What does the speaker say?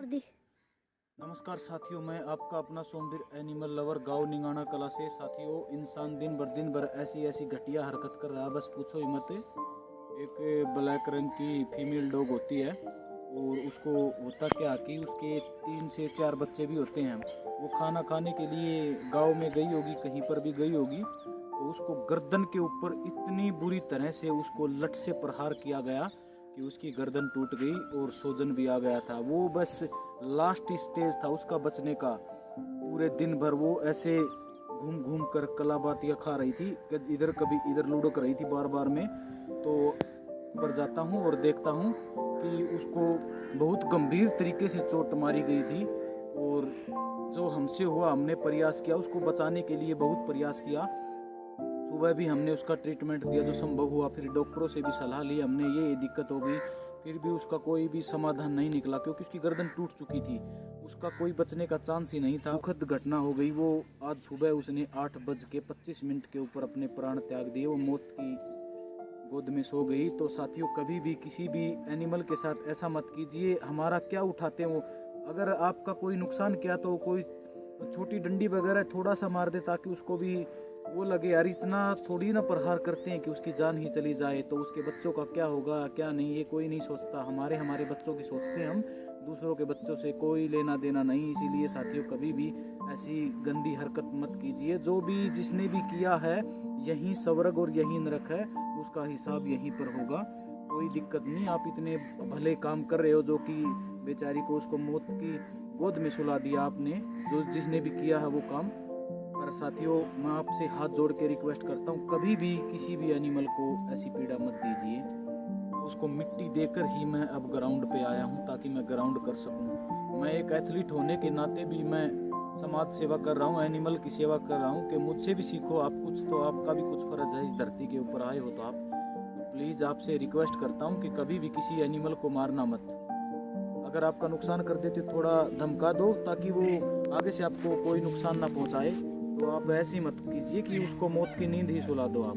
दी। नमस्कार साथियों, मैं आपका अपना सोमवीर एनिमल लवर गांव निंगाना कला से। साथियों, इंसान दिन भर ऐसी घटिया हरकत कर रहा है, बस पूछो ही मत। एक ब्लैक रंग की फीमेल डॉग होती है और उसको होता क्या कि उसके 3 से 4 बच्चे भी होते हैं। वो खाना खाने के लिए गांव में गई होगी, कहीं पर भी गई होगी, तो उसको गर्दन के ऊपर इतनी बुरी तरह से उसको लठ से प्रहार किया गया कि उसकी गर्दन टूट गई और सूजन भी आ गया था। वो बस लास्ट स्टेज था उसका बचने का। पूरे दिन भर वो ऐसे घूम घूम कर कलाबातियाँ खा रही थी, इधर कभी इधर लुढ़क रही थी बार बार में। तो पर जाता हूँ और देखता हूँ कि उसको बहुत गंभीर तरीके से चोट मारी गई थी। और जो हमसे हुआ, हमने प्रयास किया उसको बचाने के लिए, बहुत प्रयास किया। सुबह भी हमने उसका ट्रीटमेंट दिया जो संभव हुआ, फिर डॉक्टरों से भी सलाह ली हमने, ये दिक्कत हो गई, फिर भी उसका कोई भी समाधान नहीं निकला क्योंकि उसकी गर्दन टूट चुकी थी। उसका कोई बचने का चांस ही नहीं था। दुखद घटना हो गई। वो आज सुबह उसने 8:25 के ऊपर अपने प्राण त्याग दिए। वो मौत की गोद में सो गई। तो साथियों, कभी भी किसी भी एनिमल के साथ ऐसा मत कीजिए। हमारा क्या उठाते हैं वो, अगर आपका कोई नुकसान किया तो कोई छोटी डंडी वगैरह थोड़ा सा मार दे ताकि उसको भी वो लगे, यार इतना थोड़ी ना प्रहार करते हैं कि उसकी जान ही चली जाए, तो उसके बच्चों का क्या होगा क्या नहीं, ये कोई नहीं सोचता। हमारे बच्चों की सोचते हैं हम, दूसरों के बच्चों से कोई लेना देना नहीं। इसीलिए साथियों, कभी भी ऐसी गंदी हरकत मत कीजिए। जो भी जिसने भी किया है, यहीं स्वर्ग और यहीं नरक है, उसका हिसाब यहीं पर होगा। कोई दिक्कत नहीं। आप इतने भले काम कर रहे हो जो कि बेचारी को उसको मौत की गोद में सुला दिया आपने, जो जिसने भी किया है वो काम। पर साथियों, मैं आपसे हाथ जोड़ के रिक्वेस्ट करता हूँ, कभी भी किसी भी एनिमल को ऐसी पीड़ा मत दीजिए। उसको मिट्टी देकर ही मैं अब ग्राउंड पे आया हूँ ताकि मैं ग्राउंड कर सकूँ। मैं एक एथलीट होने के नाते भी मैं समाज सेवा कर रहा हूँ, एनिमल की सेवा कर रहा हूँ कि मुझसे भी सीखो आप कुछ, तो आपका भी कुछ फर्ज है। इस धरती के ऊपर आए हो तो आप, तो प्लीज़ आपसे रिक्वेस्ट करता हूँ कि कभी भी किसी एनिमल को मारना मत। अगर आपका नुकसान कर देते थोड़ा धमका दो ताकि वो आगे से आपको कोई नुकसान ना पहुंचाए। तो आप ऐसे मत कीजिए कि उसको मौत की नींद ही सुला दो आप।